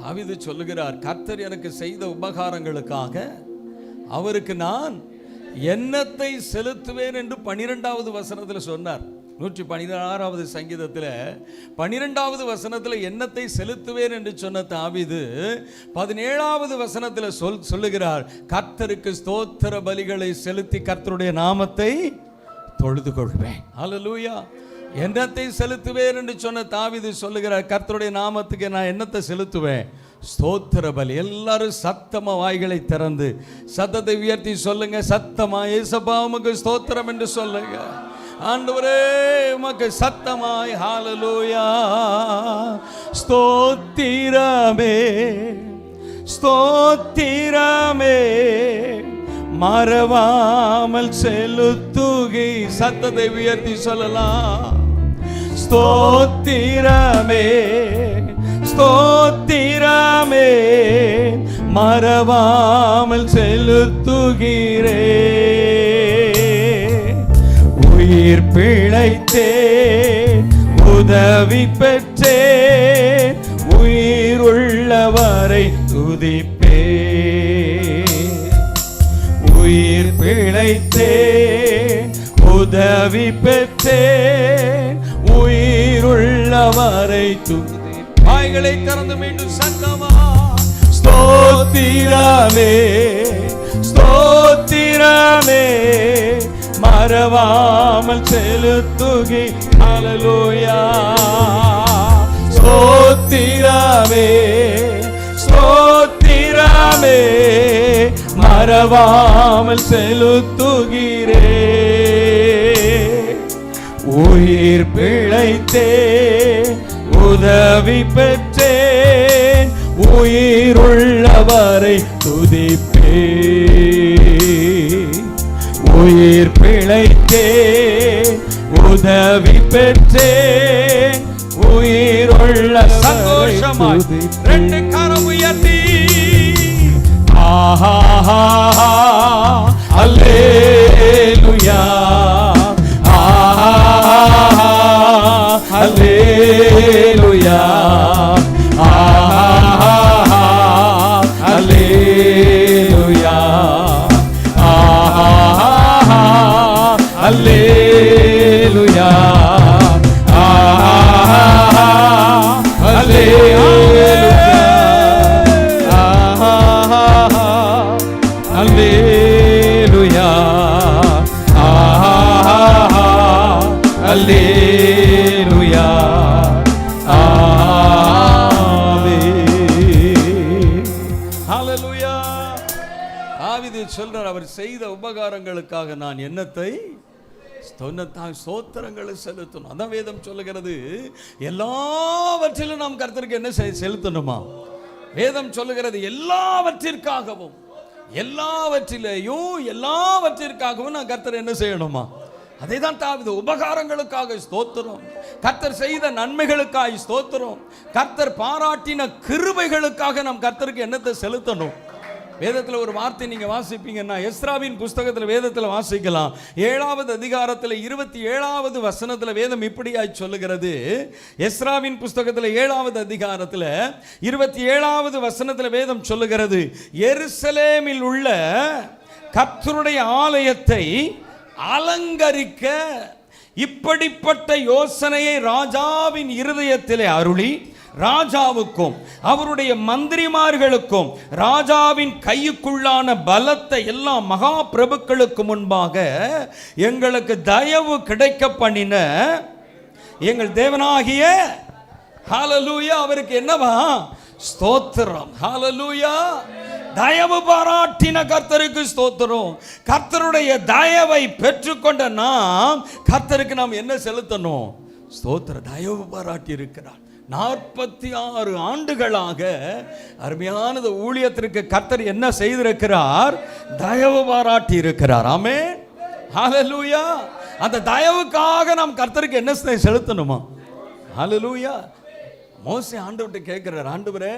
தாவீது சொல்லுகிறார், கர்த்தர் எனக்கு செய்த உபகாரங்களுக்காக அவருக்கு நான் எண்ணத்தை செலுத்துவேன் என்று 12வது வசனத்தில் சொன்னார். 116வது சங்கீதத்தில் 12வது வசனத்தில் எண்ணத்தை செலுத்துவேன் என்று சொன்ன தாவீது 17வது வசனத்தில் சொல்லுகிறார், கர்த்தருக்கு ஸ்தோத்திர பலிகளை செலுத்தி கர்த்தருடைய நாமத்தை தொழுது கொள்வேன். ஹல்லேலூயா. எண்ணத்தை செலுத்துவேன் என்று சொன்ன தாவீது சொல்லுகிறார், கர்த்தருடைய நாமத்துக்கு நான் எண்ணத்தை செலுத்துவேன், ஸ்தோத்திர பலி. எல்லாரும் சத்தமா வாய்களை திறந்து சத்தத்தை உயர்த்தி சொல்லுங்க. சத்தமா இயேசுப்பா உமக்கு ஸ்தோத்திரம் என்று சொல்லுங்க. ஆண்டவரே உமக்கு சத்தமாய் ஹல்லேலூயா. ஸ்தோத்திரமே ஸ்தோத்திரமே மறவாமல் செலுத்துகி. சத்தத்தை உயர்த்தி சொல்லலாம். ஸ்தோத்திரமே ஸ்தோத்திரமே மறவாமல் செலுத்துகிறே. உயிர் பிழைத்தேன் உதவி பெற்றேன், உயிர் உள்ளவரை துதிப்பேன். உயிர் பிழைத்தேன் உதவி பெற்றேன், உயிருள்ளவரை துதி. வாய்களை திறந்து மீண்டும் சத்தமா ஸ்தோத்திரமே ஸ்தோத்திரமே மறவாமல் செலுத்துகி. ஹல்லேலூயா. ஸ்தோத்திரமே ஸ்தோத்திரமே மறவாமல் செலுத்துகிறே. உயிர் பிழைத்தேன் உதவி பெற்றேன், உயிருள்ளவரை துதிப்பேன். உயிர் பிழைத்தேன் உதவி பெற்றேன், உயிருள்ள சந்தோஷமாய் ரெண்டு கரம் உயர்த்தி ஆஹா அல்லேலூயா ஆஹா அல்லேலூயா ஆஹா அல்லேலூயா ஆஹா அல்லேலூயா ஆஹா அல்லேலூயா ஆஹா அல்லேலூயா ஆஹா அல்லேலூயா ஆமென். ஹல்லேலூயா. தாவீது சொல்றார், அவர் செய்த உபகாரங்களுக்காக நான் எண்ணத்தை ஸ்தோத்திரங்களை செலுத்தணும். அதான் வேதம் சொல்லுகிறது. எல்லாவற்றிலும் நாம் கர்த்தருக்கு என்ன செலுத்தணுமா? வேதம் சொல்லுகிறது எல்லாவற்றிற்காகவும் எல்லாவற்றிற்காகவும் நான் கர்த்தர் என்ன செய்யணுமா? அதை தான் தாவீது உபகாரங்களுக்காக ஸ்தோத்திரம், கர்த்தர் செய்த நன்மைகளுக்காக ஸ்தோத்திரம், கர்த்தர் பாராட்டின கிருபைகளுக்காக நாம் கர்த்தருக்கு என்னத்தை செலுத்தணும். வேதத்தில் ஒரு வார்த்தை நீங்க வாசிப்பீங்கன்னா, எஸ்ராவின் புஸ்தகத்தில் வேதத்தில் வாசிக்கலாம். 7வது அதிகாரத்தில் 27வது வசனத்தில் வேதம் இப்படியாய் சொல்லுகிறது. எஸ்ராவின் புஸ்தகத்தில் 7வது அதிகாரத்தில் 27வது வசனத்தில் வேதம் சொல்லுகிறது, எருசலேமில் உள்ள கர்த்தருடைய ஆலயத்தை அலங்கரிக்க இப்படிப்பட்ட யோசனையை ராஜாவின் இருதயத்திலே அருளி, ராஜாவுக்கும் அவருடைய மந்திரிமார்களுக்கும் ராஜாவின் கைக்குள்ளான பலத்தை எல்லா மகா பிரபுக்களுக்கு முன்பாக எங்களுக்கு தயவு கிடைக்க பண்ணின எங்கள் தேவனாகிய ஹல்லேலூயா அவருக்கு என்னவா? ஸ்தோத்திரம். ஹல்லேலூயா. தயவு பாராட்டின கர்த்தருக்கு ஸ்தோத்திரம். கர்த்தருடைய தயவை பெற்றுக்கொண்ட நாம் கர்த்தருக்கு நாம் என்ன செலுத்தணும்? ஸ்தோத்திர. தயவு பாராட்டி இருக்கிறார். 46 ஆண்டுகளாக அருமையானது ஊழியத்திற்கு கர்த்தர் என்ன செய்திருக்கிறார்? தயவு பாராட்டி இருக்கிறார். ஆமென். ஹல்லேலூயா. அந்த தயவுக்காக நாம் கர்த்தருக்கு என்ன செலுத்தணுமா? ஹல்லேலூயா. மோசே ஆண்டவர்கிட்ட கேட்கிறார், ஆண்டவரே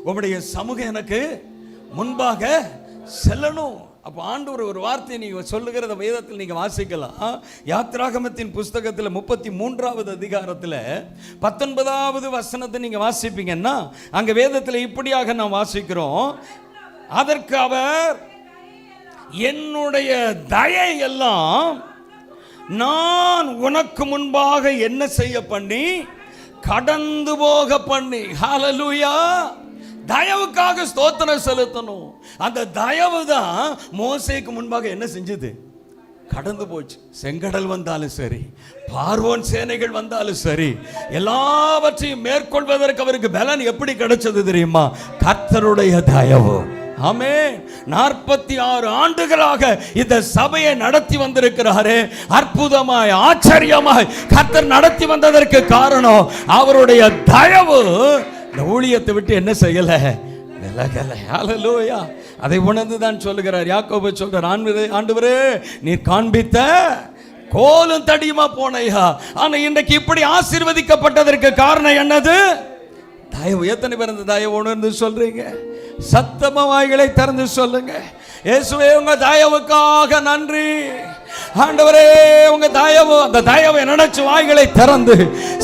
உம்முடைய சமூகம் எனக்கு முன்பாக செல்லணும். அப்போ ஆண்டவர் ஒரு வார்த்தையை நீங்கள் சொல்லுகிறத வேதத்தில் நீங்கள் வாசிக்கலாம். யாத்திராகமத்தின் புஸ்தகத்தில் 33வது அதிகாரத்தில் 19வது வசனத்தை நீங்கள் வாசிப்பீங்கன்னா அங்கே வேதத்தில் இப்படியாக நாம் வாசிக்கிறோம். அதற்கு அவர், என்னுடைய தயை எல்லாம் நான் உனக்கு முன்பாக என்ன செய்ய பண்ணி, கடந்து போக பண்ணி. ஹல்லேலூயா. தயவுக்காக ஸ்தோத்திரம் செலுத்தணும். அந்த தயவு தான் மோசேக்கு முன்பாக என்ன செஞ்சது, கடந்து போச்சு. செங்கடல் வந்தாலும் சரி, பார்வோன் சேனைகள் வந்தாலும் சரி, எல்லாவற்றையும் மேற்கொள்வதற்கு அவருக்கு பலன் எப்படி கிடைச்சது தெரியுமா? கர்த்தருடைய தயவு. ஆமென். 46 ஆண்டுகளாக இந்த சபையை நடத்தி வந்திருக்கிறாரே, அற்புதமாய் ஆச்சரியமாய் கர்த்தர் நடத்தி வந்ததற்கு காரணம் அவருடைய தயவு. இந்த ஊழியத்தை விட்டு என்ன செய்யல, விலகல. ஹல்லேலூயா. அதை உணர்ந்து தான் சொல்லுகிறார் யாக்கோபு சொல்றார், ஆண்டவரே நீர் காண்பித்த கோலும் தடியுமா போனையா, ஆனா இன்றைக்கு இப்படி ஆசீர்வதிக்கப்பட்டதற்கு காரணம் என்னது? தயவு. எத்தனை பேர் இந்த தயவு உணர்ந்து சொல்றீங்க? சத்தமா வாய்களை திறந்து சொல்லுங்க, இயேசுவே உங்க தயவுக்காக நன்றி. ஆண்டவரே உங்க தயவு, அந்த தயவை நினைச்சு வாய்களை திறந்து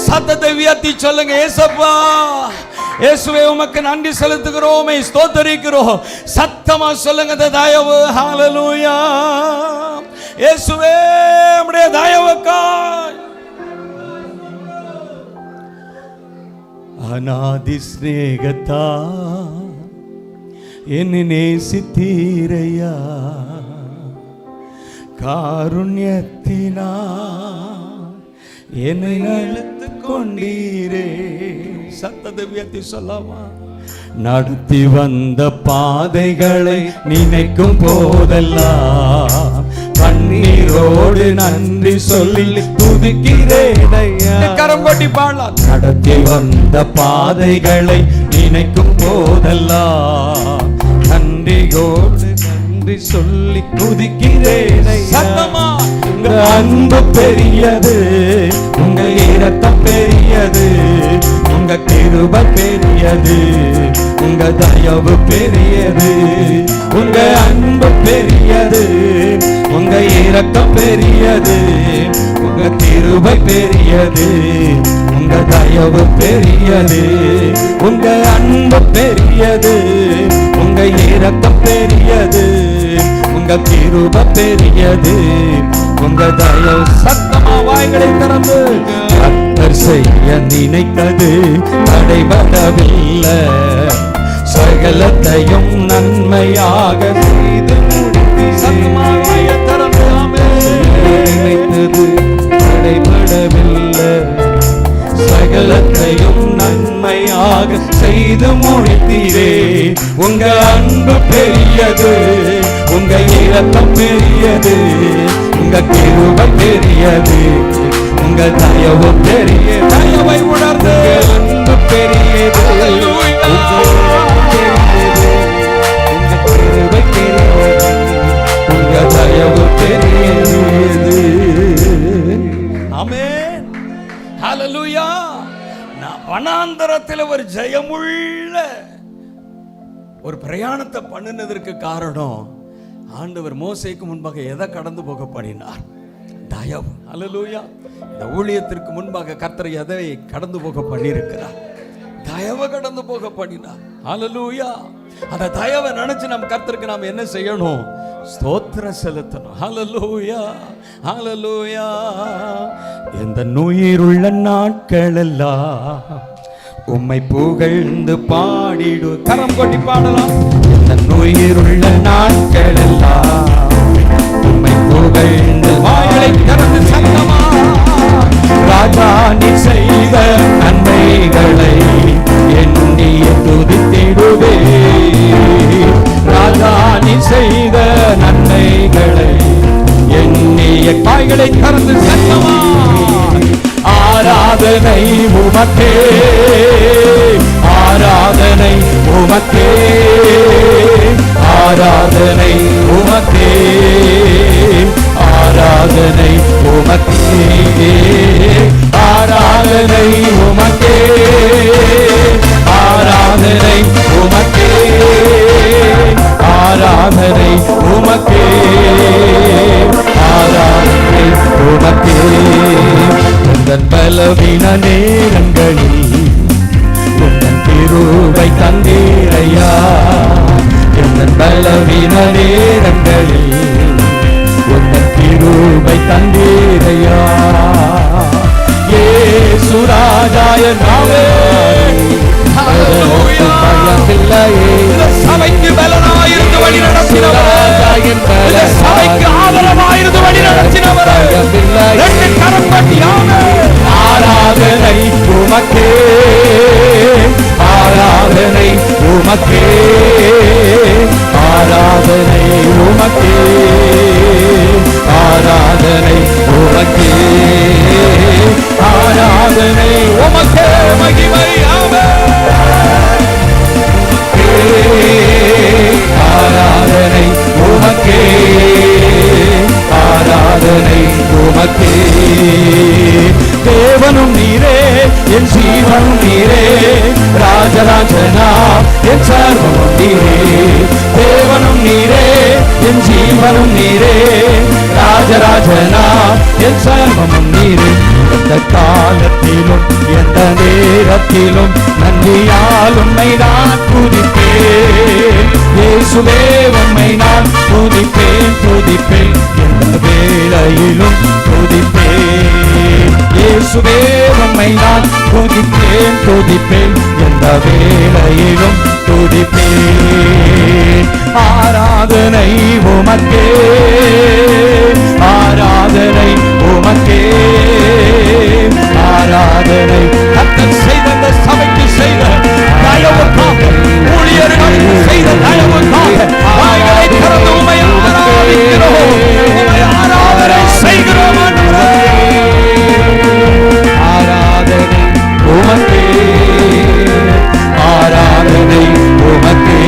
சத்தத்தை உயர்த்தி சொல்லுங்க, இயேசப்பா, இயேசுவே உமக்கு நன்றி செலுத்துகிறோம், ஸ்தோத்திரிக்கிறோம். சத்தமா சொல்லுங்க அந்த தயவு. ஹல்லேலூயா. இயேசுவே உம்முடைய தயவுக்காய். அநாதி ஸ்நேகத்தா என்னை நேசித்தீரையா, காருண்யத்தினா என்னை இழுத்து கொண்டீரே. சத்தத்தை உயர்த்தி சொல்லாமா? நடத்தி வந்த பாதைகளை நினைக்கும் போதெல்லாம் கண்ணீரோடு நன்றி சொல்லி துதிக்கிறேனையா. கரம் கொட்டி பாடலாம். நடத்தி வந்த பாதைகளை நினைக்கும் போதெல்லாம் நன்றியோடு நன்றி சொல்லி துதிக்கிறேனையா. உங்க அன்பு பெரியது, உங்க இரக்கம் பெரியது, உங்க கிருபை பெரியது, உங்க தயவு பெரியது. உங்க அன்பு பெரியது, உங்க இரக்கம் பெரியது, உங்க கிருபை பெரியது, உங்க தயவு பெரியது. உங்க அன்பு பெரியது, உங்க இரக்கம் பெரியது, உங்க கிருபை பெரியது, உங்க தயவு. சத்தமா வாய்களை திறந்து கர்த்தர் செய்ய நினைத்தது தடைபடவில்லை, சகலத்தையும் நன்மையாக செய்து நினைத்தது தடைபடவில்லை, சகலத்தையும் நன்மையாக செய்து முடித்தீரே. உங்க அன்பு பெரியது, உங்க இரக்கம் பெரியது, உங்க கிருபை பெரியது, உங்க தயவு பெரிய. தயவை உணர்ந்து அன்பு பெரியது, உங்க கிருபை பெரியது, உங்க தயவு பெரியது. ஆமென். ஹல்லேலூயா. வனாந்தரத்தில் ஒரு ஜெயமுள்ள ஒரு பிரயாணத்தை பண்ணினதற்கு காரணம் ஆண்டவர் மோசேக்கு முன்பாக எதை கடந்து போக பண்ணினார்? தயவு. ஹல்லேலூயா. இந்த ஊழியத்திற்கு முன்பாக கர்த்தர் எதை கடந்து போக பண்ணியிருக்கிறார்? தயவை கடந்து போக பண்ணினார். ஹல்லேலூயா. அந்த தயவை நினைச்சு நம்ம கர்த்தருக்கு நாம் என்ன செய்யணும்? ஸ்தோத்திரம் செலுத்தணும். ஹல்லேலூயா. ஹல்லேலூயா. இந்த உயிருள்ள நாட்கள் எல்லாம் உம்மை புகழ்ந்து பாடிடு. கரம் கொட்டி பாடலாம். இந்த உயிருள்ள நாட்கள் எல்லாம் உம்மை புகழ்ந்து. வாய்களை திறந்து சத்தமா ராஜா நீ செய்த நன்மைகளை எண்ணிய துதித்திடுவே. ராஜா நீ செய்த நன்மைகளை எண்ணிய. காய்களை திறந்து சத்தமா ஆராதனை உமக்கே, ஆராதனை உமக்கே, ஆராதனை உமக்கே, ஆராதனை உமக்கே, ஆராதனை உமக்கே, ஆராதனை உமக்கே, ஆராதனை உமக்கே, ஆராதனை உமக்கே. உந்தன் பலவீன நேரங்களில் உந்தன் கிருபை தந்தீரையா. உந்தன் பலவீன நேரங்களில் உந்தன் கிருபை தந்தீரையா. இயேசு ராஜாய நாமே சபைக்கு பலனாயிருந்து வழி நடத்தினவர், சபைக்கு ஆதரவாயிருந்து வழி நடத்தினவர். ஆராதனை உமக்கே, ஆராதனை உமக்கே, ஆராதனை உமக்கே, ஆராதனை உமக்கே, ஆராதனை உமக்கே. மகிமை ஆராதனை உமக்கே, ஆராதனை உமக்கே. தேவனும் நீரே, என் ஜீவனும் நீரே, ராஜராஜனா என் சர்வமும் நீரே. தேவனும் நீரே, என் ஜீவனும் நீரே, ராஜராஜனா என் சர்வமும் நீரே. எந்த காலத்திலும் எந்த நேரத்திலும் நன்றியால் உம்மை நான் துதிப்பேன். இயேசுவே உம்மை நான் துதிப்பேன், துதிப்பேன், எந்த வேளையிலும் துதிப்பேன். இயேசுவே உம்மை நான் துதிப்பேன், துதிப்பேன், எந்த வேளையிலும் துதிப்பேன். ஆராதனை உமக்கே, ஆராதனை உமக்கே, ஆராதனை. கர்த்தர் செய்த இந்த சபைக்கு செய்த தயவுக்காக, ஊழியர்களுக்கு செய்த தயவுக்காக வாய்களை திறந்து உம்மை ஆராதிக்கிறோம், உம்மை ஆராதனை செய்கிறோம். ஆராதனை உமக்கே, ஆராதனை உமக்கே.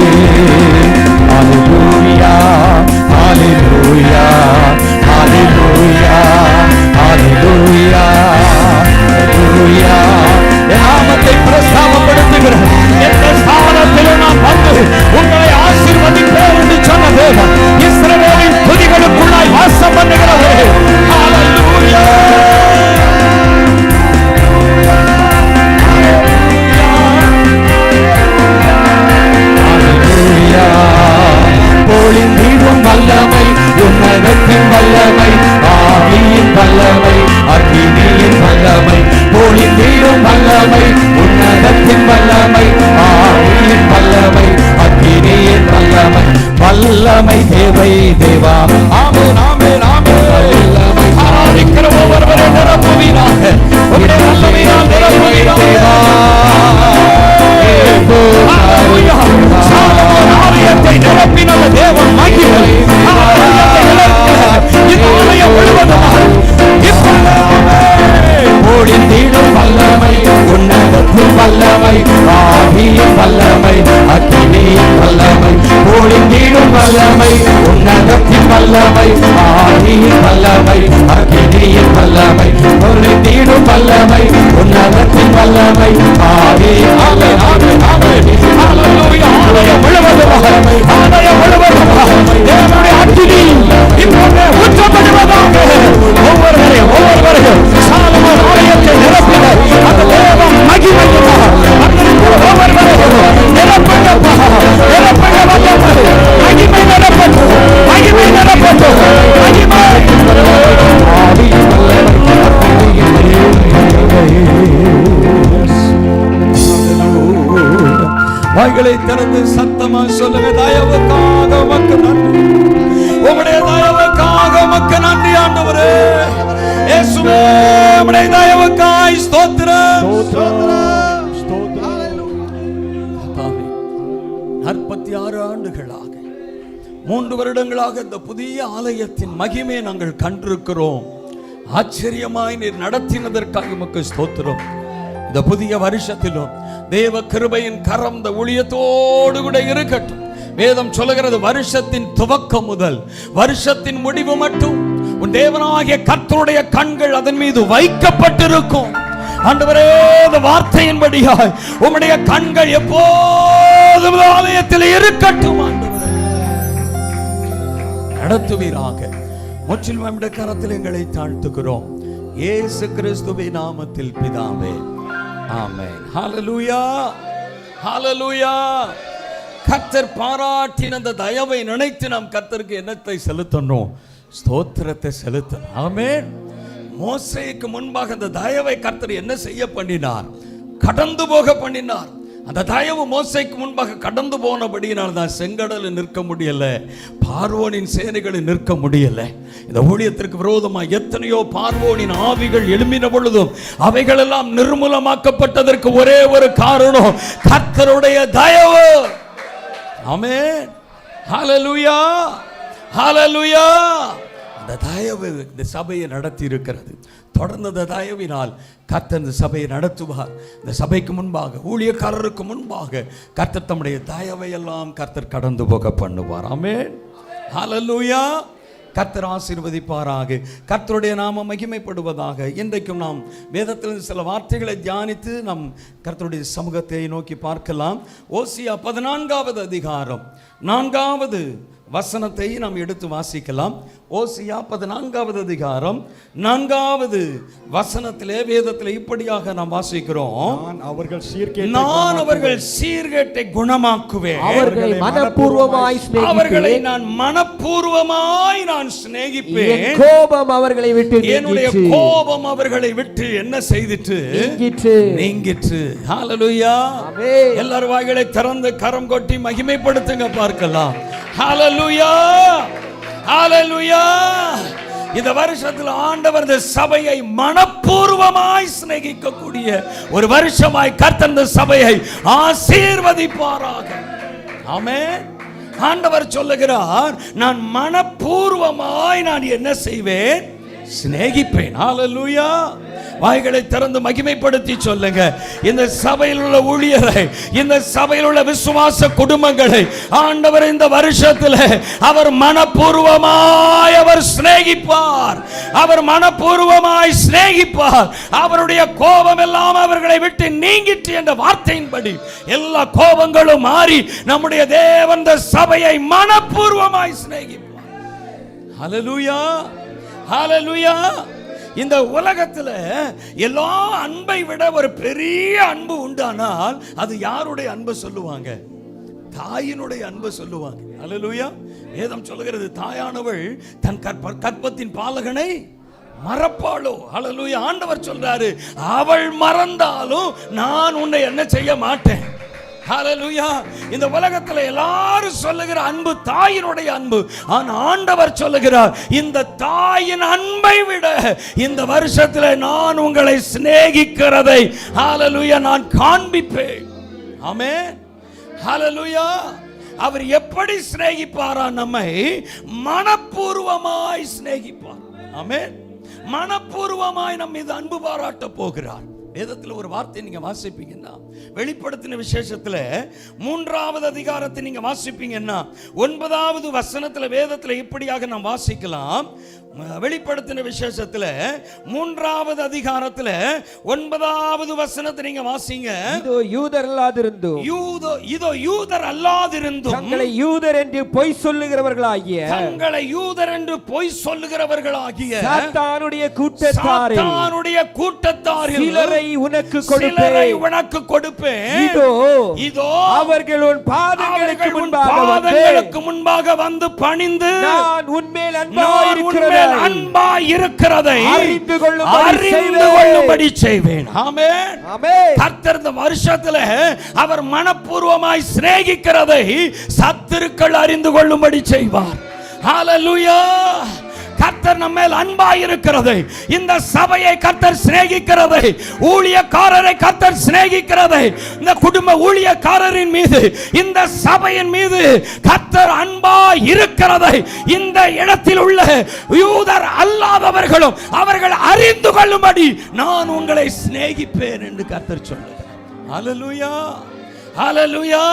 ஹல்லேலூயா, ஹல்லேலூயா, ஹல்லேலூயா, ஹல்லேலூயா, ஹல்லேலூயா. நாமத்தை பிரஸ்தாபப்படுத்துகிற எந்த ஸ்தானத்திலும் நாம் வந்து உங்களை ஆசீர்வதிப்பேன் என்று சொன்ன தேவன் இஸ்ரவேலின் துதிகளுக்குள்ளாய் வாசம் பண்ணுகிறவரே. ஹல்லேலூயா, ஹல்லேலூயா. பொழிந்திடும் வல்லமை, உன்னதத்தின் வல்லமை, ஆவியின் வல்லமை, அக்கினியின் வல்லமை. பொழிந்திடும் வல்லமை, உன்னதத்தின் வல்லமை, ஆவியின் வல்லமை, அக்கினியின் வல்லமை. வல்லமை தேவை தேவா. ஆமென், ஆமென், ஆமென். வல்லமை ஆராதிக்கிற ஒவ்வொருவரை நிரப்புவீராக, உம்முடைய வல்லமையால் நிரப்புவீராக. சாலமோன் ஆலயத்தை நிரப்பின தேவன் மகிமை இந்த ஆலயம் முழுவதுமாக பொழிந்திடும் வல்லமை, உன்னதத்தின் வல்லமை, ஆவியின் வல்லமை, அக்கினியின் வல்லமை. பொழிந்திடும் வல்லமை, உன்னதத்தின் வல்லமை, ஆவியின் வல்லமை, அக்கினியின் வல்லமை. பொழிந்திடும் வல்லமை, உன்னதத்தின் வல்லமை, ஆவியின் வல்லமை. ஆலயம் முழுவதுமாக, ஆலயம் முழுவதுமாக தேவனுடைய அக்கினி இப்போது ஊற்றப்படுவதாக. ஒவ்வொருவரையும் ஒவ்வொருவரையும் சாலமோன் ஆலயத்தை நிரப்பின அந்த தேவன் மகிமையாக ஒவ்வொருவரையும் நிரப்பட்டப்பா, நிரப்பட வல்லமை, மகிமை நிரப்பட்டு, மகிமை நிரப்பட்டு, மகிமை வாய்களை திறந்து சத்தமா சொல்லுங்க. தயவுக்காக உமக்கு நன்றி, உம்முடைய தயவுக்காக உமக்கு நன்றி ஆண்டவரே. இயேசுவே உம்முடைய தயவுக்காய் ஸ்தோத்திரம். 46 ஆண்டுகளாக 3 வருடங்களாக இந்த புதிய ஆலயத்தின் மகிமையை நாங்கள் கண்டிருக்கிறோம். ஆச்சரியமாய் நீர் நடத்தினதற்காக உமக்கு ஸ்தோத்திரம். இந்த புதிய வருஷத்திலும் தேவ கிருபையின் கரம் இந்த ஊழியத்தோடு கூட இருக்கட்டும். வேதம் சொல்லுகிறது, வருஷத்தின் துவக்கம் முதல் வருஷத்தின் முடிவு மட்டும் உன் தேவனாகிய கர்த்தருடைய கண்கள் அதன் மீது வைக்கப்பட்டிருக்கும். ஆண்டவரே, இந்த வார்த்தையின்படியாய் உம்முடைய கண்கள் எப்போதும் ஆலயத்தில் இருக்கட்டும். ஆண்டவரே, நடத்துவீராக. முற்றிலும் நம்முடைய கரத்தில் எங்களை தாழ்த்துகிறோம். இயேசு கிறிஸ்துவின் நாமத்தில் பிதாவே, ஆமென். ஹல்லேலூயா, ஹல்லேலூயா. கர்த்தர் பாராட்டின அந்த தயவை நினைத்து நாம் கர்த்தருக்கு என்னத்தை செலுத்தணும்? ஸ்தோத்திரத்தை செலுத்தணும். ஆமென். மோசேக்கு முன்பாக அந்த தயவை கர்த்தர் என்ன செய்ய பண்ணினார்? கடந்து போக பண்ணினார். அந்த தயவு மோசேக்கு முன்பாக கடந்து போனபடியினால் தான் செங்கடலில் நிற்க முடியல, பார்வோனின் சேனைகளில் நிற்க முடியல. இந்த ஊழியத்திற்கு விரோதமாக எத்தனையோ பார்வோனின் ஆவிகள் எழும்பின பொழுதும் அவைகளெல்லாம் நிர்மூலமாக்கப்பட்டதற்கு ஒரே ஒரு காரணம், கர்த்தருடைய தயவு. ஆமென். ஹல்லேலூயா, ஹல்லேலூயா. அந்த தயவு இந்த சபையை நடத்தி இருக்கிறது. தொடர்ந்து அந்த தயவினால் கர்த்தர் இந்த சபையை நடத்துவார். இந்த சபைக்கு முன்பாக, ஊழியக்காரருக்கு முன்பாக கர்த்தர் தம்முடைய தயவை எல்லாம் கர்த்தர் கடந்து போக பண்ணுவார். ஆமென். ஹல்லேலூயா. கர்த்தர் ஆசீர்வதிப்பாராக. கர்த்தருடைய நாமம் மகிமைப்படுவதாக. இன்றைக்கும் நாம் வேதத்திலிருந்து சில வார்த்தைகளை தியானித்து நாம் கர்த்தருடைய சமூகத்தை நோக்கி பார்க்கலாம். ஓசியா 14வது அதிகாரம் 4வது வசனத்தை நாம் எடுத்து வாசிக்கலாம். ஓசியா 14வது அதிகாரம் 4வது வசனத்திலே வேதத்திலே இப்படியாக நாம் வாசிக்கிறோம். நான் அவர்கள் சீர்கேட்டை குணமாக்குவேன். அவர்களை நான் மனப்பூர்வமாய் நான் சிநேகிப்பேன். கோபம் அவர்களை விட்டு, என்னுடைய கோபம் அவர்களை விட்டு என்ன செய்திட்டு? நீங்கிற்று. ஹல்லேலூயா. எல்லாரும் வாய்களை திறந்து கரம் கொட்டி மகிமைப்படுத்துங்க பார்க்கலாம். ஹல்லேலூயா, ஹல்லேலூயா. இந்த வருஷத்தில் ஆண்டவர் இந்த சபையை மனப்பூர்வமாய் சிநேகிக்கக்கூடிய ஒரு வருஷமாய் கர்த்தர் இந்த சபையை ஆசீர்வதிப்பாராக. ஆமென். ஆண்டவர் சொல்லுகிறார், நான் மனப்பூர்வமாய் நான் என்ன செய்வேன்? சிநேகிப்பேன். ஹல்லேலூயா. வாய்களை திறந்து மகிமைப்படுத்தி சொல்லுங்க. இந்த சபையில் உள்ள ஊழியரை, இந்த சபையில் உள்ள விசுவாச குடும்பங்களை ஆண்டவர் இந்த வருஷத்தில் அவர் மனப்பூர்வமாய் அவர் சிநேகிப்பார். அவர் மனப்பூர்வமாய் சிநேகிப்பார். அவருடைய கோபம் எல்லாம் அவர்களை விட்டு நீங்கிற்று என்ற வார்த்தையின்படி எல்லா கோபங்களும் மாறி நம்முடைய தேவன் இந்த சபையை மனப்பூர்வமாய் சிநேகிப்பார். ஹல்லேலூயா, ஹல்லேலூயா. இந்த உலகத்தில் எல்லா அன்பை விட ஒரு பெரிய அன்பு உண்டானால் அது யாருடைய அன்பு சொல்லுவாங்க? தாயினுடைய அன்பு சொல்லுவாங்க. ஹல்லேலூயா. வேதம் சொல்லுகிறது, தாயானவள் தன் கற்பத்தின் பாலகனை மறப்பாளோ? ஹல்லேலூயா. ஆண்டவர் சொல்றாரு, அவள் மறந்தாலும் நான் உன்னை என்ன செய்ய மாட்டேன். ஹல்லேலூயா. இந்த உலகத்தில் எல்லாரும் சொல்லுகிற அன்பு தாயினுடைய அன்பு. ஆனா ஆண்டவர் சொல்லுகிறார், இந்த தாயின் அன்பை விட இந்த வருஷத்தில் நான் உங்களை சிநேகிக்கிறதை ஹல்லேலூயா நான் காண்பிப்பேன். ஆமென். ஹல்லேலூயா. அவர் எப்படி சிநேகிப்பாரா? நம்மை மனப்பூர்வமாய் சிநேகிப்பார். ஆமென். மனப்பூர்வமாய் நம்ம மீது அன்பு பாராட்ட போகிறார். வேதத்தில் ஒரு வார்த்தை நீங்க வாசிப்பீங்கன்னா, வெளிப்படுத்தின விசேஷத்துல 3வது அதிகாரத்தை நீங்க வாசிப்பீங்கன்னா 9வது வசனத்துல வேதத்துல இப்படியாக நாம் வாசிக்கலாம். வெளிப்படுத்தின விசேஷத்துல 3வது அதிகாரத்துல 9வது வசனத்தை நீங்க வாசிங்க. இதோ யூதர் அல்லாதிருந்தும், இதோ யூதர் அல்லாதிருந்தும் தங்களை யூதர் என்று பொய் சொல்லுகிறவர்களாகிய, தங்களை யூதர் என்று பொய் சொல்லுகிறவர்களாகிய சாத்தானுடைய கூட்டத்தாரில் சிலரை உனக்கு கொடுப்பேன். இதோ அவர்கள் உன் பாதங்களுக்கு முன்பாக வந்து பணிந்து நான் உன்மேல் அன்பாய் இருக்கிறதை அறிந்து கொள்ளும்படி செய்வேன். ஆமென். கர்த்தர் இந்த வருஷத்துல அவர் மனப்பூர்வமாய் சிநேகிக்கிறதை சத்துருக்கள் அறிந்து கொள்ளும்படி செய்வார். ஹல்லேலூயா. கர்த்தர் நம்ம மேல் அன்பாய் இருக்கிறதை, இந்த சபையை கர்த்தர் சிநேகிக்கிறதை, ஊழியக்காரரை கர்த்தர் சிநேகிக்கிறதை, இந்த குடும்ப ஊழியக்காரரின் மீது, இந்த சபையின் மீது கர்த்தர் அன்பாய் இருக்கிறதை இந்த இடத்தில் உள்ள யூதர் அல்லாதவர்களும் அவர்கள் அறிந்து கொள்ளும்படி நான் உங்களை சிநேகிப்பேன் என்று கர்த்தர் சொல்லுகிறார். ஹல்லேலூயா, ஹல்லேலூயா,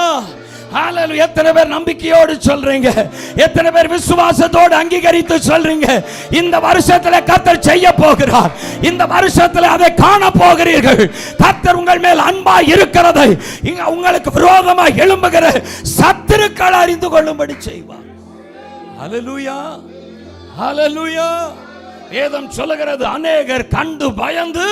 ஹல்லேலூயா. எத்தனை பேர் நம்பிக்கையோடு சொல்றீங்க? எத்தனை பேர் விசுவாசத்தோடு அங்கீகரித்து சொல்றீங்க? இந்த வருஷத்துல கர்த்தர் செய்ய போகிறார். இந்த வருஷத்துல அதை காண போகிறீர்கள். கர்த்தர் உங்கள் மேல் அன்பாய் இருக்கிறதை உங்களுக்கு விரோதமாக எழும்புகிற சத்துருக்கள் அறிந்து கொள்ளும்படி செய்வார். ஹல்லேலூயா, ஹல்லேலூயா. வேதம் சொல்லுகிறது, அநேகர் கண்டு பயந்து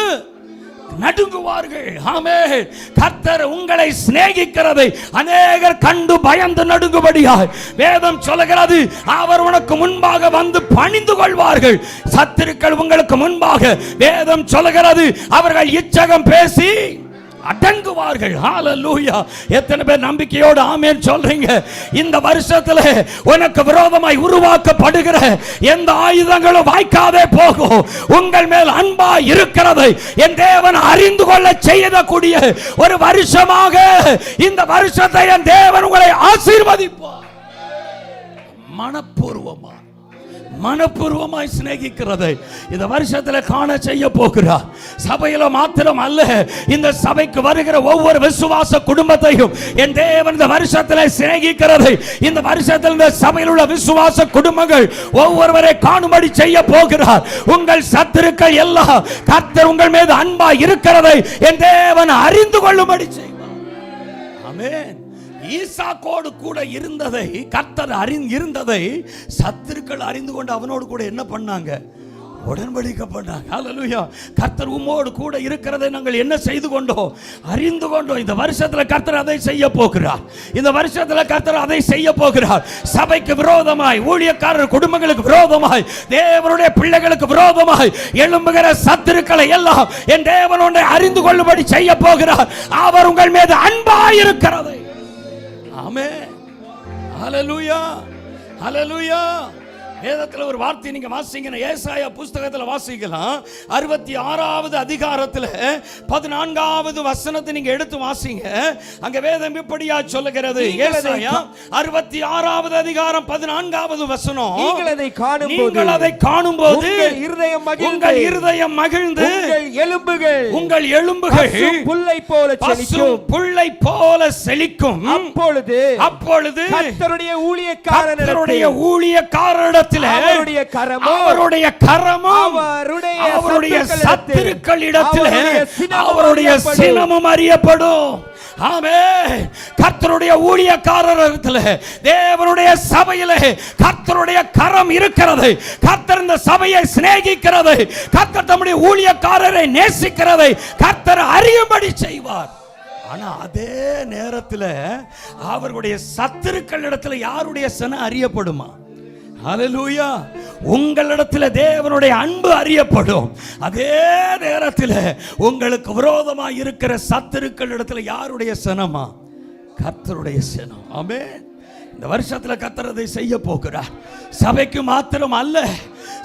நடுங்குவார்கள். ஆமென். கர்த்தர் உங்களை சிநேகிக்கிறதை அநேகர் கண்டு பயந்து நடுங்கும்படியாய் வேதம் சொல்லுகிறது, அவர் உனக்கு முன்பாக வந்து பணிந்து கொள்வார்கள். சத்துருக்கள் உங்களுக்கு முன்பாக வேதம் சொல்லுகிறது, அவர்கள் இச்சகம் பேசி அடங்குவார்கள். ஹல்லேலூயா. எத்தனை பேர் நம்பிக்கையோடு ஆமென் சொல்றீங்க? இந்த வருஷத்துல உனக்கு விரோதமாய் உருவாக்கப்படுகிற எந்த ஆயுதங்களும் வாய்க்காதே போகும். உங்கள் மேல் அன்பா இருக்கிறதை என் தேவன் அறிந்து கொள்ள செய்யக்கூடிய ஒரு வருஷமாக இந்த வருஷத்தை என் தேவன் உங்களை ஆசீர்வதிப்பார். மனப்பூர்வமாய் சிநேகிக்கிறதை இந்த வருஷத்துல காண செய்ய போகிறார். சபையில மாத்திரம் அல்ல, இந்த சபைக்கு வருகிற ஒவ்வொரு விசுவாச குடும்பத்தையும் என் தேவன் இந்த வருஷத்துல சிநேகிக்கிறதை இந்த வருஷத்தில் இந்த சபையில் உள்ள விசுவாச குடும்பங்கள் ஒவ்வொருவரை காணும்படி செய்ய போகிறார். உங்கள் சத்துருக்கள் எல்லாம் கர்த்தர் உங்கள் மீது அன்பா இருக்கிறதை என் தேவன் அறிந்து கொள்ளும்படி செய்வார். ஆமென். ஈசாக்கோடு கூட இருந்ததை கர்த்தர் இருந்ததை சத்துருக்கள் அறிந்து கொண்டு அவனோடு கூட என்ன பண்ணாங்க? உடன்படிக்கை பண்ணாங்க. ஹல்லேலூயா. கர்த்தர் உம்மோடு கூட இருக்கிறதை நாங்கள் என்ன செய்து கொண்டோம்? அறிந்து கொண்டோம். இந்த வருஷத்துல கர்த்தர் அதை செய்ய போகிறார். இந்த வருஷத்துல கர்த்தர் அதை செய்ய போகிறார். சபைக்கு விரோதமாய், ஊழியக்காரர் குடும்பங்களுக்கு விரோதமாய், தேவனுடைய பிள்ளைகளுக்கு விரோதமாய் எழும்புகிற சத்துருக்களை எல்லாம் என் தேவன் ஒன்றை அறிந்து கொள்ளும்படி செய்ய போகிறார். அவர் உங்கள் மீது அன்பாய் இருக்கிறதை. ஆமென். ஹல்லேலூயா, ஹல்லேலூயா. வேதத்தில் ஒரு வார்த்தை நீங்க வாசிங்க, ஏசாயா புஸ்தகத்தில் வாசிக்கலாம். 66வது அதிகாரத்தில் 14வது வசனத்தை நீங்க எடுத்து வாசிங்க. அங்க வேதம் இப்படியா சொல்லுகிறது. ஏசாயா 66வது அதிகாரம் 14வது வசனம். நீங்கள் அதை காணும்போது உங்கள் இருதயம் மகிழ்ந்து உங்கள் எலும்புகள் புல்லை போல செழிக்கும். அப்பொழுது கர்த்தருடைய ஊழியக்காரரிடம் அவருடைய கரமும் அவருடைய சத்துருக்களிடத்தில் அவருடைய சினமும் அறியப்படும். ஆமென். கர்த்தருடைய ஊழியக்காரரிடத்தில், தேவனுடைய சபையிலே கர்த்தருடைய கரம் இருக்கிறது. கர்த்தர் இந்த சபையை சிநேகிக்கிறது. கர்த்தர் தம்முடைய ஊழியக்காரரை நேசிக்கிறதை கர்த்தர் அறியும்படி செய்வார். ஆனா அதே நேரத்தில் அவருடைய சத்துருக்களிடத்தில் யாருடைய சினம் அறியப்படுமா? ஹல்லேலூயா. உங்களிடத்தில் தேவனுடைய அன்பு அறியப்படும். அதே நேரத்தில் உங்களுக்கு விரோதமாக இருக்கிற சத்துருக்களிடத்தில் யாருடைய சினமா? கர்த்தருடைய சினம். ஆமென். இந்த வருஷத்தில் கர்த்தர் அதை செய்ய போகிறார். சபைக்கு மாத்திரம் அல்ல,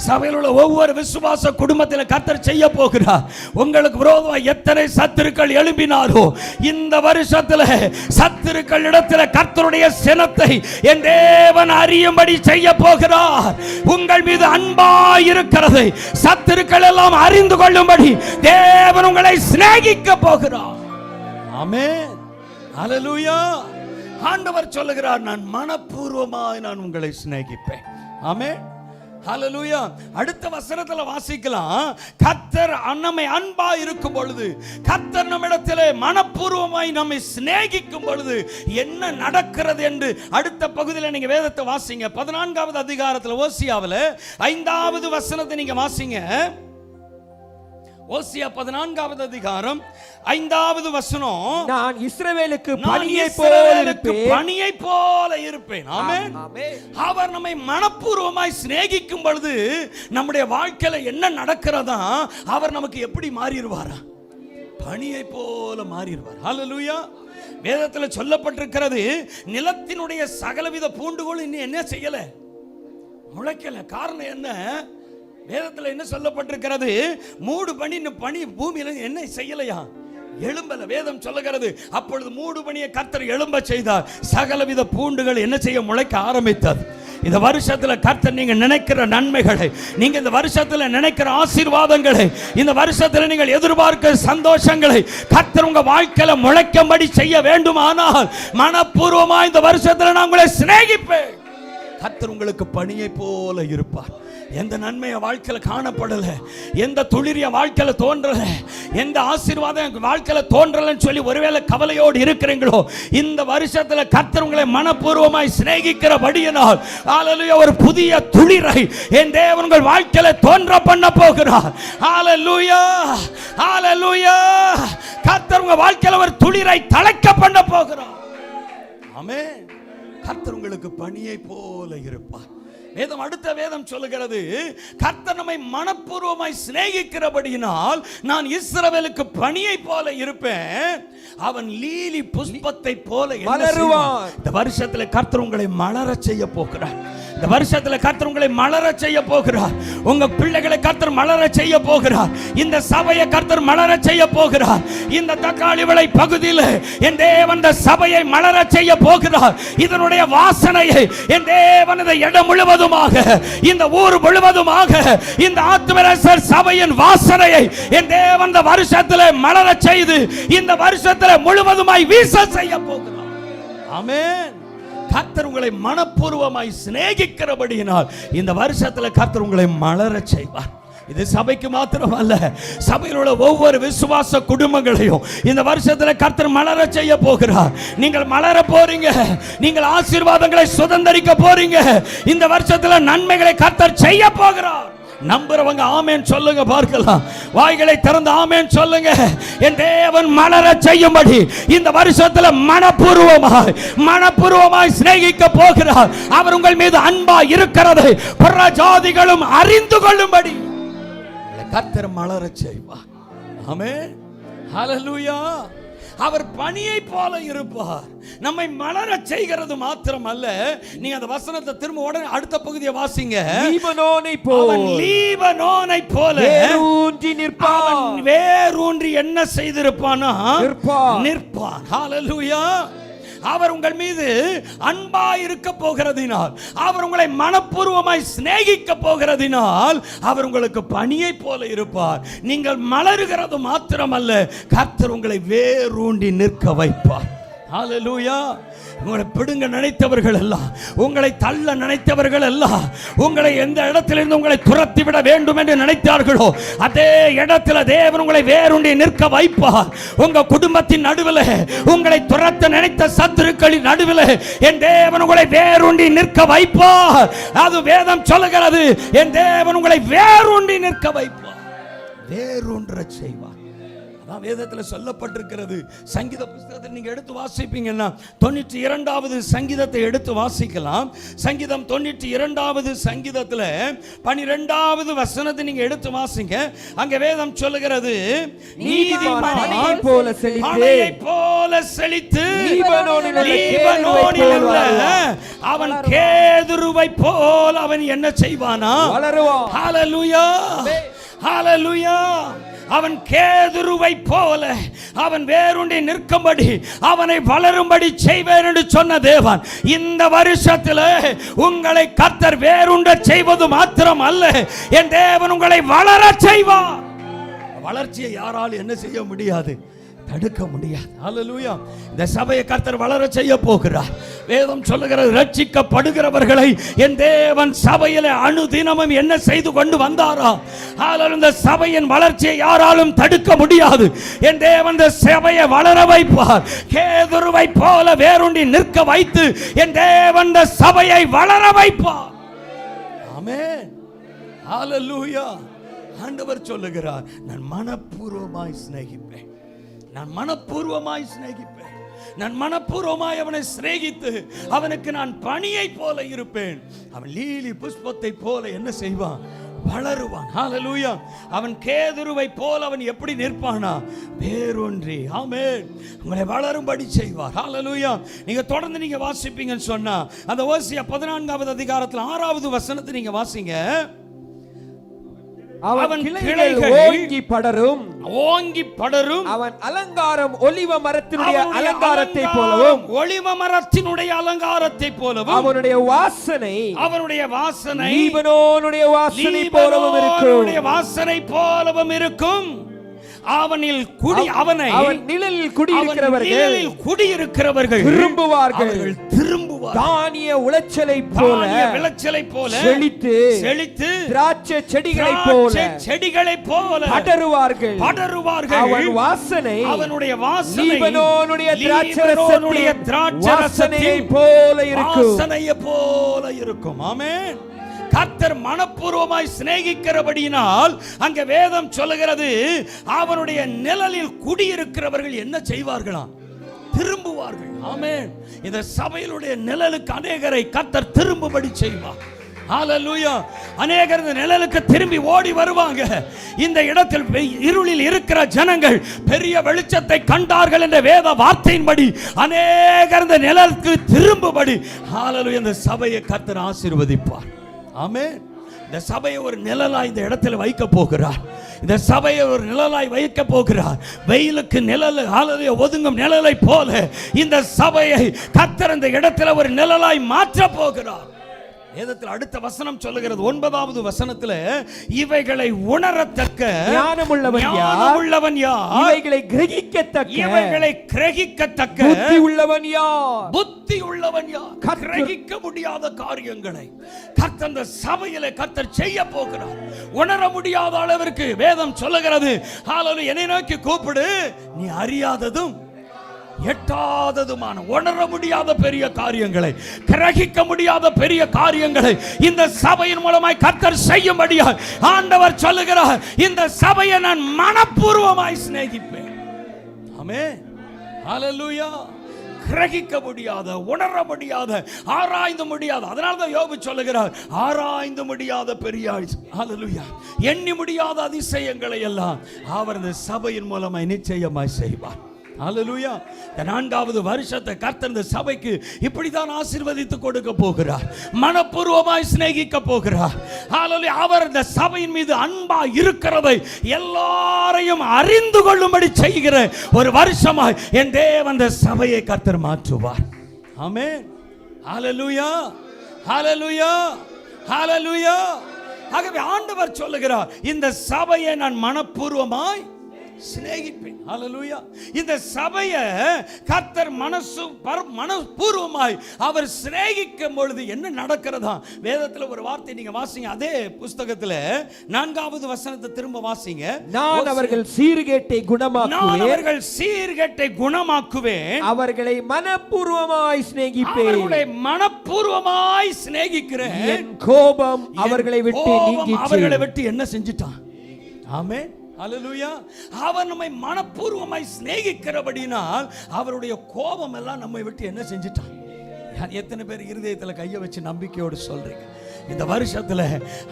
சபையில் உள்ள ஒவ்வொரு விசுவாச குடும்பத்தில் கர்த்தர் செய்ய போகிறார். உங்களுக்கு விரோதமாக எத்தனை சத்துருக்கள் எழும்பினாரோ இந்த வருஷத்தில் சத்துருக்கள் இடத்தில் கர்த்தருடைய சினத்தை என் தேவன் அறியும்படி செய்ய போகிறார். உங்கள் மீது அன்பாய் இருக்கிறதை சத்துருக்கள் எல்லாம் அறிந்து கொள்ளும்படி தேவன் உங்களை சிநேகிக்க போகிறார். ஆமென். ஹல்லேலூயா. ஆண்டவர் சொல்லுகிறார், நான் மனப்பூர்வமாய் நான் உங்களை சிநேகிப்பேன். ஆமென். ஹல்லேலூயா. அடுத்த வசனத்துல வாசிக்கலாம், கர்த்தர் நம்மை அன்பா இருக்கும் பொழுது, கர்த்தர் நம்மிடத்திலே மனப்பூர்வமாய் நம்மை சிநேகிக்கும் பொழுது என்ன நடக்கிறது என்று அடுத்த பகுதியில் நீங்க வேதத்தை வாசிங்க. 14வது அதிகாரத்தில் ஓசியாவில் 5வது வசனத்தை நீங்க வாசிங்க. ஓசியா 14வது அதிகாரம் 5வது வசனம். நான் இஸ்ரவேலுக்கு பனியை போல இருப்பேன். ஆமென். அவர் நம்மை மனப்பூர்வமாய் சிநேகிக்கும் பொழுது நம்முடைய வாழ்க்கையில என்ன நடக்கிறதா? அவர் நமக்கு எப்படி மாறிடுவாரா? பனியை போல மாறிடுவார். ஹல்லேலூயா. வேதத்தில் சொல்லப்பட்டிருக்கிறது, நிலத்தினுடைய சகலவித பூண்டுகளும் இன்னும் என்ன செய்யல? முளைக்கல. காரணம் என்ன? வேதத்தில் என்ன சொல்லப்பட்டிருக்கிறது? மூடு பனி பூமியில என்ன செய்யலையா? எழும்பல. வேதம் சொல்லுகிறது, அப்பொழுது மூடு பனியை கர்த்தர் எழும்ப செய்தார். சகலவித பூண்டுகள் என்ன செய்ய? முளைக்க ஆரம்பித்தது. இந்த வருஷத்துல கர்த்தர் நீங்க நினைக்கிற நன்மைகளை, நீங்க இந்த வருஷத்துல நினைக்கிற ஆசீர்வாதங்களை, இந்த வருஷத்துல நீங்கள் எதிர்பார்க்கிற சந்தோஷங்களை கர்த்தர் உங்க வாழ்க்கையில முளைக்கும்படி செய்ய வேண்டுமானால் மனப்பூர்வமா இந்த வருஷத்துல நான் உங்களை சிநேகிப்பேன். கர்த்தர் உங்களுக்கு பனியை போல இருப்பார். எந்த நன்மைய வாழ்க்கையில காணப்படல, எந்த துளிரிய வாழ்க்கையில தோன்றல, எந்த ஆசீர்வாதம் வாழ்க்கையில தோன்றலன்னு சொல்லி ஒருவேளை கவலையோடு இருக்கிறீங்களோ, இந்த வருஷத்துல கர்த்தர் உங்களை மனப்பூர்வமாய் சிநேகிக்கிறபடியினால் ஹல்லேலூயா ஒரு புதிய துளிரை என் தேவன் உங்கள் வாழ்க்கையில தோன்ற பண்ண போகிறார். ஹல்லேலூயா, ஹல்லேலூயா. கர்த்தர் உங்க வாழ்க்கையில ஒரு துளிரை தழைக்க பண்ண போகிறார். ஆமென். கர்த்தர் உங்களுக்கு பனியை போல இருப்பார். வேதம் அடுத்த வேதம் சொல்லுகிறது, கர்த்தர் நம்மை மனப்பூர்வமாய் சிநேகிக்கிறபடியினால் நான் இஸ்ரவேலுக்கு பனியை போல இருப்பேன், அவன் லீலி புஷ்பத்தை போல மலருவான். இந்த வருஷத்துல கர்த்தர் உங்களை மலர செய்ய போகிறார். இந்த வருஷத்துல கர்த்தர் உங்களை மலர செய்ய போகிறார். உங்க பிள்ளைகளை கர்த்தர் மலர செய்ய போகிறார். இந்த சபையை கர்த்தர் மலர செய்ய போகிறார். இந்த தக்காளி விளை பகுதியில் என் தேவன் இந்த சபையை மலர செய்ய போகிறார். இதனுடைய வாசனையை என் தேவன் இந்த இடம் முழுவதுமாக, இந்த ஊர் முழுவதுமாக, இந்த ஆத்துமரசர் சபையின் வாசனையை என் தேவன் இந்த வருஷத்துல மலர செய்து இந்த வருஷத்துல முழுவதுமாய் வீச செய்ய போகிறார். ஆமென். கர்த்தர் உங்களை மனப்பூர்வமாய் சிநேகிக்கிறபடியினால் இந்த வருஷத்துல கர்த்தர் உங்களை மலர செய்வார். இது சபைக்கு மாத்திரம் அல்ல, சபையில் உள்ள ஒவ்வொரு விசுவாச குடும்பங்களையும் இந்த வருஷத்துல கர்த்தர் மலர செய்ய போகிறார். நீங்கள் மலர போறீங்க, நீங்கள் ஆசீர்வாதங்களை சுதந்தரிக்க போறீங்க. இந்த வருஷத்துல நன்மைகளை கர்த்தர் செய்ய போகிறார். நம்புறவங்க ஆமென் சொல்லுங்க பார்க்கலாம். வாய்களை திறந்து ஆமென் சொல்லுங்க. என் தேவன் மலர செய்யும்படி இந்த வருஷத்துல மனப்பூர்வமாய் சிநேகிக்க போகிறார். அவர் உங்கள் மீது அன்பா இருக்கிறதை பிற ஜாதிகளும் அறிந்து கொள்ளும்படி கர்த்தர் மலர செய்வார். ஆமென். ஹல்லேலூயா. அவர் பனியை போல இருப்பார். நம்மை மலர செய்கிறது மாத்திரம் அல்ல. நீங்க அந்த வசனத்தை திரும்ப உடனே அடுத்த பகுதியை வாசிங்க. லீபனோனை போல வேரூன்றி நிற்பான். வேரூன்றி என்ன செய்திருப்பானா? நிற்பான். ஹல்லேலூயா. அவர் உங்கள் மீது அன்பாய் இருக்க போகிறதினால், அவர் உங்களை மனப்பூர்வமாய் சிநேகிக்க போகிறதினால் அவர் உங்களுக்கு பனியை போல இருப்பார். நீங்கள் மலருகிறது மாத்திரமல்ல, கர்த்தர் உங்களை வேரூன்றி நிற்க வைப்பார். ஹல்லேலூயா. உங்களை பிடுங்க நினைத்தவர்கள் எல்லாம், உங்களை தள்ள நினைத்தவர்கள் எல்லாம், உங்களை எந்த இடத்திலிருந்து உங்களை துரத்தி விட வேண்டும் என்று நினைத்தார்களோ அதே இடத்துல தேவன் உங்களை வேரூன்றி நிற்க வைப்பார். உங்க குடும்பத்தின் நடுவில், உங்களை துரத்த நினைத்த சத்துருக்களின் நடுவில் என் தேவன் உங்களை வேரூன்றி நிற்க வைப்பார். அது வேதம் சொல்லுகிறது. என் தேவன் உங்களை வேரூன்றி நிற்க வைப்பார், வேரூன்ற செய்வார். வேதத்தில் சொல்லப்பட்டிருக்கிறது. சங்கீத புத்தகத்தை நீங்க எடுத்து வாசிப்பீங்கன்னா 92வது சங்கீதத்தை எடுத்து வாசிக்கலாம். சங்கீதம் 92வது சங்கீதத்தில் 12வது வசனத்தை நீங்க எடுத்து வாசிங்க. அங்க வேதம் சொல்லுகிறது, நீதிமானை போல செழித்து லீபனோனில் உள்ள அவன் கேதுருவை போல் அவன் என்ன செய்வானா? வளருவான். ஹல்லேலூயா, ஹல்லேலூயா. அவன் கேதுருவை போல அவன் வேரூன்றி நிற்கும்படி அவனை வளரும்படி செய்வேன் என்று சொன்ன தேவன் இந்த வருஷத்தில் உங்களை கர்த்தர் வேரூன்ற செய்வது மாத்திரம் அல்ல, என் தேவன் உங்களை வளர செய்வார். வளர்ச்சியை யாரால் என்ன செய்ய முடியாது? தடுக்க முடியாது. ஹல்லேலூயா. இந்த சபையை கர்த்தர் வளர செய்ய போகிறார். வேதம் சொல்லுகிறது, ரட்சிக்கப்படுகிறவர்களை என் தேவன் சபையிலே அனுதினமும் என்ன செய்து கொண்டு வந்தாரா? இந்த சபையின் வளர்ச்சியை யாராலும் தடுக்க முடியாது. என் தேவன் இந்த சபையை வளர வைப்பார். கேதுருவை போல வேரூன்றி நிற்க வைத்து என் தேவன் இந்த சபையை வளர வைப்பார். ஆமென். ஹல்லேலூயா. ஆண்டவர் சொல்லுகிறார், நான் மனப்பூர்வமாய் சிநேகிப்பேன், நான் மனப்பூர்வமாய் சிநேகிப்பேன், நான் மனப்பூர்வமாய் அவனை சிநேகித்து அவனுக்கு நான் பனியை போல இருப்பேன். அவன் லீலி புஷ்பத்தை போல என்ன செய்வான்? வளருவான். ஹல்லேலூயா. அவன் கேதுருவை போல அவன் எப்படி நிற்பானா? வேரூன்றி. ஆமென். உங்களை வளரும்படி செய்வார். ஹல்லேலூயா. நீங்க தொடர்ந்து நீங்க வாசிப்பீங்கன்னு சொன்னா அந்த ஓசியா 14வது அதிகாரத்தில் 6வது வசனத்தை நீங்க வாசிங்க. அவன் கிளைகள் ஓங்கி படரும், ஓங்கி படரும். அவன் அலங்காரம் ஒலிவ மரத்தினுடைய அலங்காரத்தை போலவும், ஒலிவ மரத்தினுடைய அலங்காரத்தை போலவும், அவனுடைய வாசனை, அவனுடைய வாசனை லீபனோனுடைய வாசனை போலவும் இருக்கும், வாசனை போலவும் இருக்கும். அவனில் குடி அவனை அவன் நிழலில் குடியிருக்கிறவர்கள் நிழலில் குடியிருக்கிறவர்கள் திரும்புவார்கள். அவர்கள் திரும்புவார்கள். தானிய விளைச்சலைப் போல தானிய விளைச்சலைப் போல செழித்து திராட்சை செடிகளைப் போல செடிகளைப் போல படருவார்கள். அவன் வாசனை அவனுடைய வாசனை லீபனோனுடைய லீபனோனுடைய திராட்சைரசத்தைப் போல இருக்கும். வாசனையைப் போல இருக்கும். ஆமென். கர்த்தர் மனப்பூர்வமாய் சிநேகிக்கிறபடியினால் அங்க வேதம் சொல்லுகிறது, அவனுடைய நிழலில் குடியிருக்கிறவர்கள் என்ன செய்வார்களாம்? திரும்புவார்கள். ஆமென். இந்த சபையிலுடைய நிழலுக்கு அநேகரை கர்த்தர் திரும்பும்படி செய்வார். ஹalleluya. அநேகர் இந்த நிழலுக்கு திரும்பி ஓடி வருவாங்க. இந்த இடத்தில் இருளில் இருக்கிற ஜனங்கள் பெரிய வெளிச்சத்தை கண்டார்கள் என்ற வேத வார்த்தையின்படி அநேகர் இந்த நிழலுக்கு திரும்பும்படி ஹalleluya இந்த சபையை கர்த்தர் ஆசீர்வதிப்பார். ஆமென். இந்த சபையை ஒரு நிழலாய் இந்த இடத்துல வைக்க போகிறார். இந்த சபையை ஒரு நிழலாய் வைக்க போகிறார். வெயிலுக்கு நிழல் ஹalleluya ஒதுங்கும் நிழலை போல இந்த சபையை கர்த்தர் இந்த இடத்துல ஒரு நிழலாய் மாற்ற போகிறார். வேதத்தில் அடுத்த வசனம் சொல்லுகிறது, 9வது வசனத்துல, இவைகளை உணரத்தக்க ஞானமுள்ளவன் யார்? இவைகளை கிரகிக்கத்தக்க புத்தி உள்ளவன் யார்? புத்தி உள்ளவன் யார்? கிரகிக்க முடியாத காரியங்களை கர்த்தர் அந்த சபையிலே கர்த்தர் செய்ய போகிறார். உணர முடியாத அளவிற்கு வேதம் சொல்லுகிறது, ஹalleluya என்னை நோக்கி கூப்பிடு, நீ அறியாததும் எட்டாததுமான உணர முடியாத பெரிய காரியங்களை, கிரகிக்க முடியாத பெரிய காரியங்களை இந்த சபையின் மூலமாய் கர்த்தர் செய்யும்படியாய் ஆண்டவர் சொல்லுகிறார். இந்த சபையை நான் மனப்பூர்வமாய் சிநேகிப்பேன். ஆமென். ஹalleluya. கிரகிக்க முடியாத, உணர முடியாத, ஆராய்ந்து முடியாத, அதனால தான் யோபு சொல்லுகிறார், ஆராய்ந்து முடியாத பெரிய ஹalleluya எண்ணி முடியாத அதிசயங்களை எல்லாம் அவர் இந்த சபையின் மூலமாய் நிச்சயமாய் செய்வார். ஹalleluya. 4வது வருஷத்தை கர்த்தர் இந்த சபைக்கு இப்படிதான் ஆசீர்வதித்து கொடுக்க போகிறார். மனப்பூர்வமாய் சிநேகிக்க போகிறார். ஹalleluya. அவர் இந்த சபையின் மீது அன்பா இருக்கிறதை எல்லாரையும் அறிந்து கொள்ளும்படி செய்கிற ஒரு வருஷமாய் என் தேவன் இந்த சபையை கர்த்தர் மாற்றுவார். ஆமென். ஹalleluya. ஹalleluya. ஹalleluya. ஆகவே ஆண்டவர் சொல்லுகிறார், இந்த சபையை நான் மனப்பூர்வமாய் சிநேகிப்பேன். ஹalleluya. இந்த சபையை கர்த்தர் மனப்பூர்வமாய் அவர் சிநேகிக்கும் பொழுது என்ன நடக்கிறதா? வேதத்துல ஒரு வார்த்தை நீங்க வாசிங்க, அதே புத்தகத்துல 4வது வசனத்தை திரும்ப வாசிங்க. நான் அவர்கள் சீர்கேட்டை குணமாக்குவேன், அவர்களை மனப்பூர்வமாய் சிநேகிப்பேன். அவர்களை மனப்பூர்வமாய் சிநேகிக்கிறேன். என் கோபம் அவர்களை விட்டு நீங்கிற்று. அவர்களை விட்டு என்ன செஞ்சிட்டான்? ஆமென். ஹalleluya. அவர் நம்மை மனப்பூர்வமாய் சிநேகிக்கிறபடினால் அவருடைய கோபம் எல்லாம் நம்மை விட்டு என்ன செஞ்சிட்டான்? எத்தனை பேர் இருதயத்தில் கையை வச்சு நம்பிக்கையோடு சொல்றீங்க, இந்த வருஷத்துல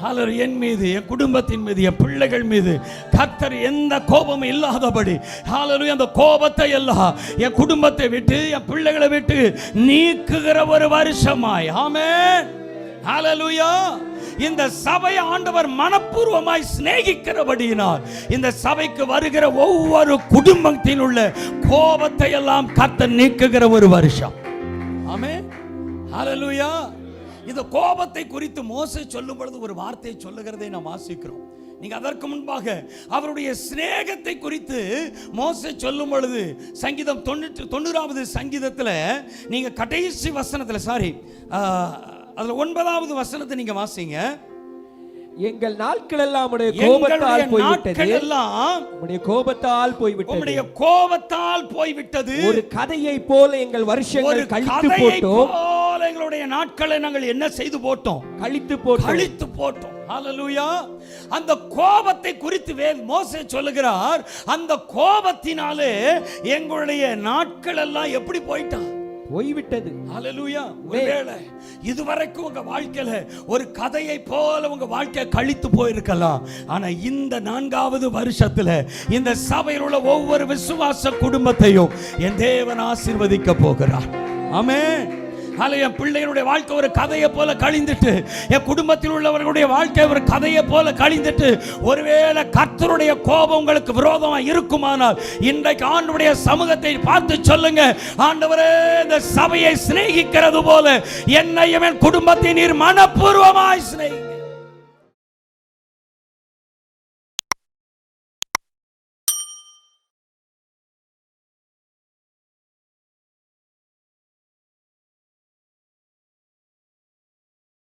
ஹalleluya என் மீது, என் குடும்பத்தின் மீது, என் பிள்ளைகள் மீது கர்த்தர் எந்த கோபமும் இல்லாதபடி ஹalleluya அந்த கோபத்தை எல்லாம் என் குடும்பத்தை விட்டு, என் பிள்ளைகளை விட்டு நீக்குகிற ஒரு வருஷமாய். ஆமென். ஹalleluya. இந்த சபை ஆண்டவர் மனப்பூர்வமாய் சிநேகிக்கிறபடியினால் இந்த சபைக்கு வருகிற ஒவ்வொரு குடும்பத்தின் உள்ள கோபத்தை எல்லாம் கர்த்தர் நீக்குகிற ஒரு வருஷம். ஆமென். ஹalleluya. இந்த கோபத்தை குறித்து மோசே சொல்லும் பொழுது ஒரு வார்த்தையை சொல்லுகிறதை நாம் வாசிக்கிறோம். நீங்க அதற்கு முன்பாக அவருடைய சிநேகத்தை குறித்து மோசே சொல்லும் பொழுது சங்கீதம் 90வது சங்கீதத்தில் நீங்க கடைசி வசனத்தில் அதுல 9வது வசனத்தை நீங்க வாசிங்க. எங்கள் நாட்கள் எல்லாம் உம்முடைய கோபத்தால் போய்விட்டது. ஒரு கதையை போல எங்கள் வருஷங்கள் கழித்து போட்டோம். எங்களுடைய நாட்களை நாங்கள் என்ன செய்து போட்டோம்? கழித்து போட்டோம். ஹalleluya. அந்த கோபத்தை குறித்து மோசே சொல்லுகிறார், அந்த கோபத்தினாலே எங்களுடைய நாட்கள் எல்லாம் எப்படி போய்விட்டது. ஹalleluya. ஒருவேளை இதுவரைக்கும் உங்க வாழ்க்கையில ஒரு கதையை போல உங்க வாழ்க்கை கழித்து போயிருக்கலாம். ஆனா இந்த 4வது வருஷத்துல இந்த சபையில் உள்ள ஒவ்வொரு விசுவாச குடும்பத்தையும் என் தேவன் ஆசீர்வதிக்க போகிறார். ஆமென். என் பிள்ளைகளுடைய வாழ்க்கை ஒரு கதையை போல கழிந்துட்டு, என் குடும்பத்தில் உள்ளவர்களுடைய வாழ்க்கை ஒரு கதையை போல கழிந்துட்டு, ஒருவேளை கர்த்தருடைய கோபம் உங்களுக்கு விரோதமாக இருக்குமானால் இன்றைக்கு ஆண்டவருடைய சமூகத்தை பார்த்து சொல்லுங்க, ஆண்டவரே இந்த சபையை சிநேகிக்கிறது போல என்னையும் என் குடும்பத்தை நீர் மனப்பூர்வமாய் சிநேகி